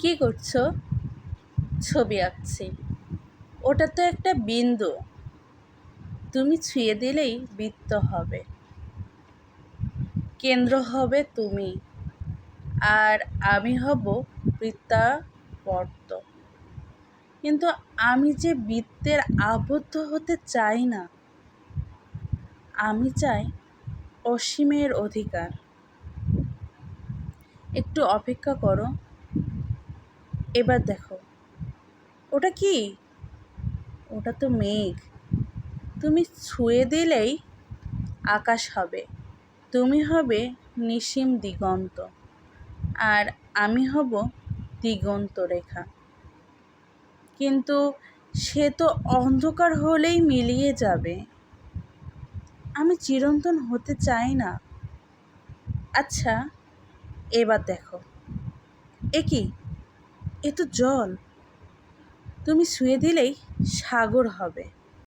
কি করছো? ছবি আঁকছি। ওটা তো একটা বিন্দু, তুমি ছুঁয়ে দিলেই বৃত্ত হবে। কেন্দ্র হবে তুমি, আর আমি হব বৃত্তাবর্ত। কিন্তু আমি যে বৃত্তের আবদ্ধ হতে চাই না, আমি চাই অসীমের অধিকার। একটু অপেক্ষা করো, এবার দেখো। ওটা কি? ওটা তো মেঘ। তুমি ছুঁয়ে দিলেই আকাশ হবে। তুমি হবে নিশিম দিগন্ত, আর আমি হব দিগন্ত রেখা। কিন্তু সে তো অন্ধকার হলেই মিলিয়ে যাবে। আমি চিরন্তন হতে চাই না। আচ্ছা, এবার দেখো। এ কি? এ তো জল। তুমি ছুঁয়ে দিলেই সাগর হবে।